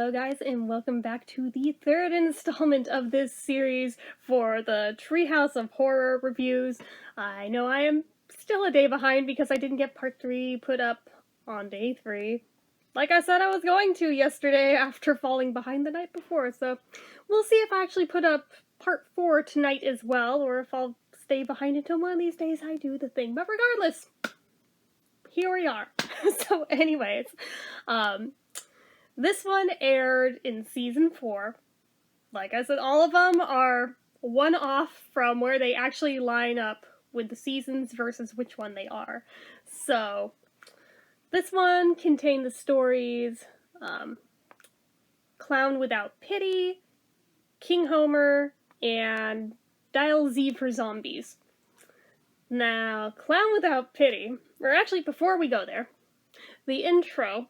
Hello guys, and welcome back to the third installment of this series for the Treehouse of Horror reviews. I know I am still a day behind because I didn't get part 3 put up on day 3. Like I said I was going to yesterday after falling behind the night before, so we'll see if I actually put up part 4 tonight as well, or if I'll stay behind until one of these days I do the thing. But regardless, here we are. So anyways, this one aired in season 4. Like I said, all of them are one off from where they actually line up with the seasons versus which one they are. So, this one contained the stories Clown Without Pity, King Homer, and Dial Z for Zombies. Now, Clown Without Pity, or actually before we go there, the intro,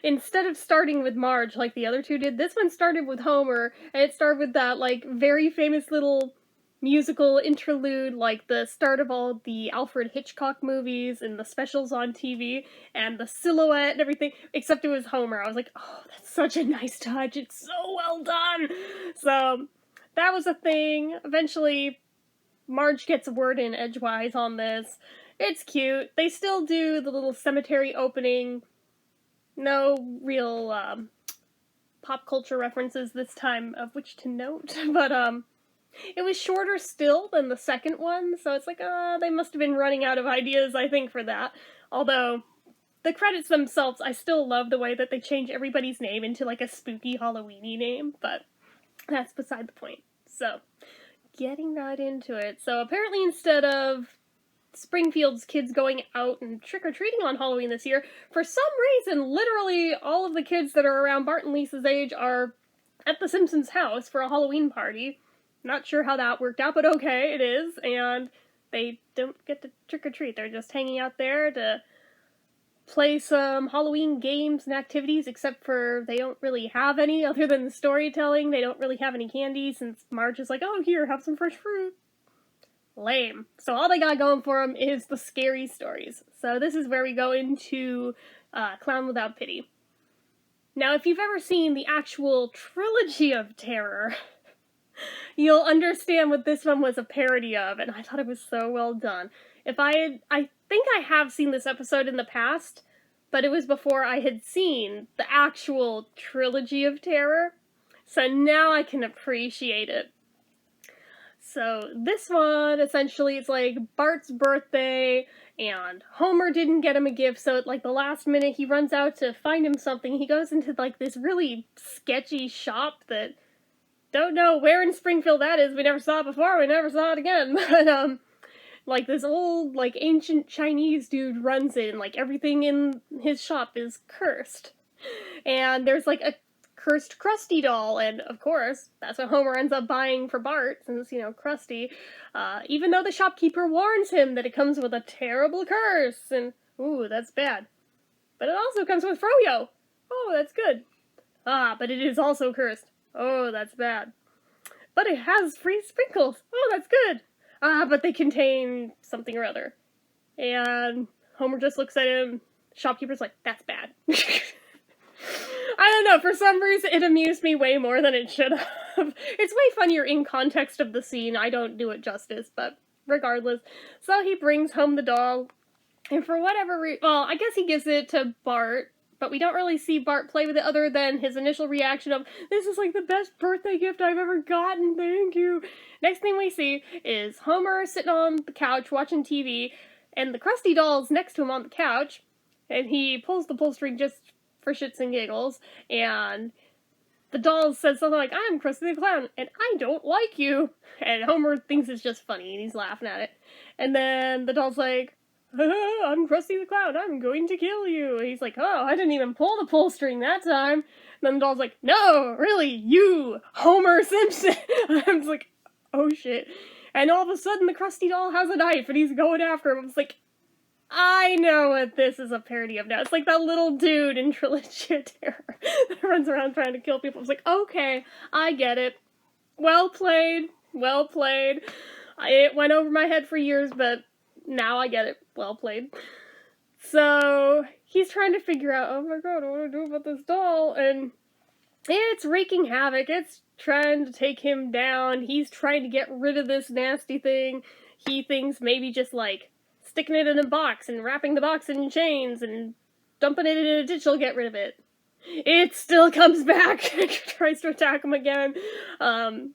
instead of starting with Marge like the other two did, this one started with Homer, and it started with that, like, very famous little musical interlude, like the start of all the Alfred Hitchcock movies and the specials on TV, and the silhouette and everything, except it was Homer. I was like, oh, that's such a nice touch, it's so well done! So, that was a thing. Eventually, Marge gets a word in edgewise on this. It's cute. They still do the little cemetery opening. No real, pop culture references this time of which to note, but, it was shorter still than the second one, so it's like, they must have been running out of ideas, I think, for that. Although, the credits themselves, I still love the way that they change everybody's name into, like, a spooky Halloween-y name, but that's beside the point. So, getting right into it. So, apparently instead of Springfield's kids going out and trick-or-treating on Halloween this year, for some reason, literally all of the kids that are around Bart and Lisa's age are at the Simpsons' house for a Halloween party. Not sure how that worked out, but okay, it is, and they don't get to trick-or-treat. They're just hanging out there to play some Halloween games and activities, except for they don't really have any other than the storytelling. They don't really have any candy, since Marge is like, oh, here, have some fresh fruit. Lame. So all they got going for them is the scary stories. So this is where we go into Clown Without Pity. Now, if you've ever seen the actual trilogy of terror, you'll understand what this one was a parody of, and I thought it was so well done. I think I have seen this episode in the past, but it was before I had seen the actual trilogy of terror, so now I can appreciate it. So this one, essentially, it's like Bart's birthday, and Homer didn't get him a gift, so at like the last minute he runs out to find him something. He goes into like this really sketchy shop that, don't know where in Springfield that is, we never saw it before, we never saw it again, but like this old, like ancient Chinese dude runs in, like everything in his shop is cursed. And there's like a cursed Krusty doll, and of course, that's what Homer ends up buying for Bart, since, you know, Krusty, even though the shopkeeper warns him that it comes with a terrible curse, and, ooh, that's bad. But it also comes with Froyo! Oh, that's good. Ah, but it is also cursed. Oh, that's bad. But it has free sprinkles! Oh, that's good! Ah, but they contain something or other. And Homer just looks at him, shopkeeper's like, that's bad. I don't know, for some reason it amused me way more than it should have. It's way funnier in context of the scene, I don't do it justice, but regardless. So he brings home the doll, and for whatever reason, well, I guess he gives it to Bart, but we don't really see Bart play with it other than his initial reaction of, this is like the best birthday gift I've ever gotten, thank you. Next thing we see is Homer sitting on the couch watching TV, and the Krusty doll's next to him on the couch, and he pulls the pull string just for shits and giggles, and the doll says something like, I'm Krusty the Clown, and I don't like you, and Homer thinks it's just funny, and he's laughing at it, and then the doll's like, I'm Krusty the Clown, I'm going to kill you, and he's like, oh, I didn't even pull the pull string that time, and then the doll's like, no, really, you, Homer Simpson, I'm just like, oh shit, and all of a sudden the Krusty doll has a knife, and he's going after him, it's like, I know what this is a parody of now. It's like that little dude in Trilogy of Terror that runs around trying to kill people. It's like, okay, I get it. Well played. Well played. It went over my head for years, but now I get it. Well played. So he's trying to figure out, oh my god, what do I do about this doll? And it's wreaking havoc. It's trying to take him down. He's trying to get rid of this nasty thing. He thinks maybe just like sticking it in a box and wrapping the box in chains and dumping it in a ditch will get rid of it. It still comes back. Tries to attack him again. And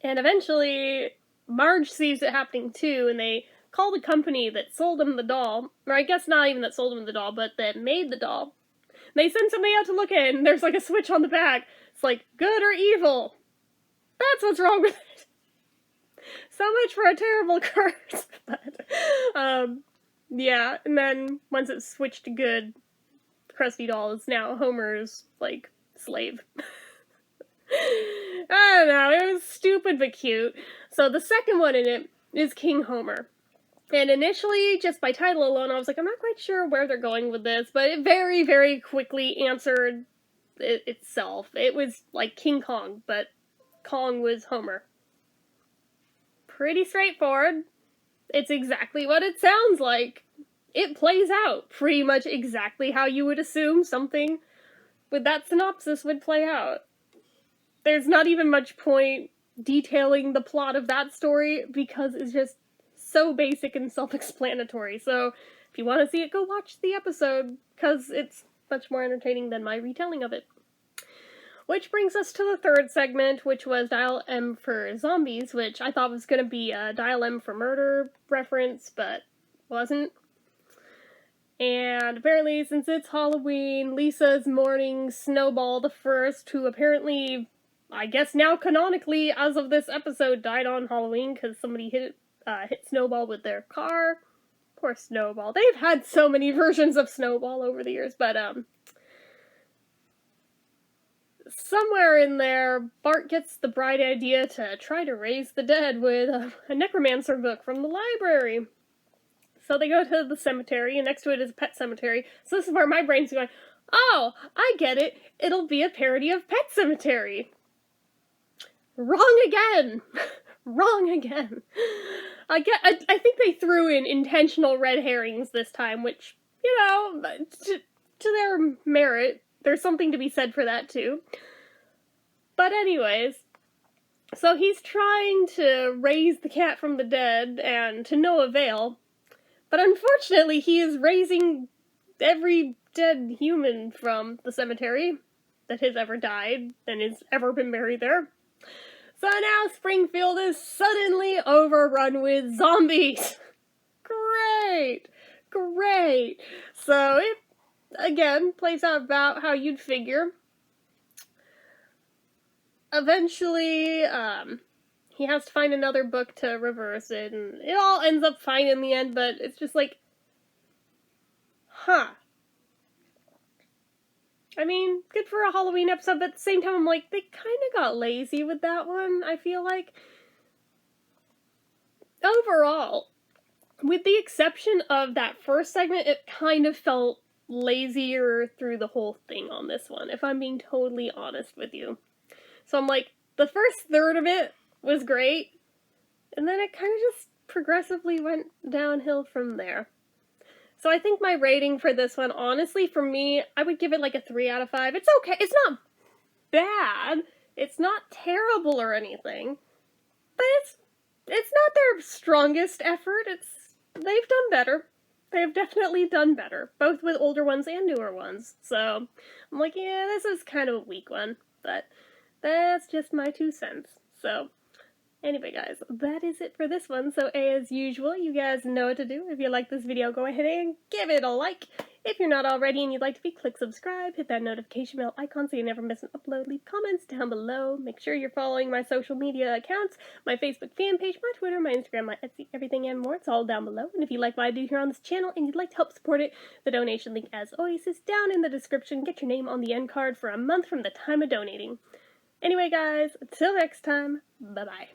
eventually Marge sees it happening too, and they call the company that sold him the doll, or I guess not even that sold him the doll, but that made the doll. They send somebody out to look at it, and there's like a switch on the back. It's like, good or evil. That's what's wrong with it. So much for a terrible curse. But, yeah, and then once it's switched to good, Krusty Doll is now Homer's, like, slave. I don't know, it was stupid but cute. So the second one in it is King Homer. And initially, just by title alone, I was like, I'm not quite sure where they're going with this, but it very, very quickly answered itself. It was like King Kong, but Kong was Homer. Pretty straightforward. It's exactly what it sounds like. It plays out pretty much exactly how you would assume something with that synopsis would play out. There's not even much point detailing the plot of that story because it's just so basic and self-explanatory. So if you want to see it, go watch the episode because it's much more entertaining than my retelling of it. Which brings us to the third segment, which was Dial M for Zombies, which I thought was going to be a Dial M for Murder reference, but wasn't. And apparently, since it's Halloween, Lisa's mourning Snowball the First, who apparently, I guess now canonically, as of this episode, died on Halloween because somebody hit Snowball with their car. Poor Snowball. They've had so many versions of Snowball over the years, but, somewhere in there, Bart gets the bright idea to try to raise the dead with a necromancer book from the library. So they go to the cemetery, and next to it is a pet cemetery. So this is where my brain's going, oh, I get it. It'll be a parody of Pet Sematary. Wrong again. Wrong again. I think they threw in intentional red herrings this time, which, you know, to their merit, there's something to be said for that too. But anyways, so he's trying to raise the cat from the dead, and to no avail. But unfortunately, he is raising every dead human from the cemetery that has ever died and has ever been buried there. So now Springfield is suddenly overrun with zombies. Great! Great! So it, again, plays out about how you'd figure. Eventually, he has to find another book to reverse it, and it all ends up fine in the end, but it's just like, huh. I mean, good for a Halloween episode, but at the same time, I'm like, they kind of got lazy with that one, I feel like. Overall, with the exception of that first segment, it kind of felt lazier through the whole thing on this one, if I'm being totally honest with you. So I'm like, the first third of it was great, and then it kind of just progressively went downhill from there. So I think my rating for this one, honestly, for me, I would give it like a 3 out of 5. It's okay. It's not bad. It's not terrible or anything. But it's not their strongest effort. They've done better. They have definitely done better, both with older ones and newer ones. So I'm like, yeah, this is kind of a weak one, but that's just my 2 cents. So anyway, guys, that is it for this one. So as usual, you guys know what to do. If you like this video, go ahead and give it a like. If you're not already and you'd like to be, click subscribe, hit that notification bell icon so you never miss an upload, leave comments down below, make sure you're following my social media accounts, my Facebook fan page, my Twitter, my Instagram, my Etsy, everything and more. It's all down below. And if you like what I do here on this channel and you'd like to help support it, the donation link, as always, is down in the description. Get your name on the end card for a month from the time of donating. Anyway, guys, until next time, bye-bye.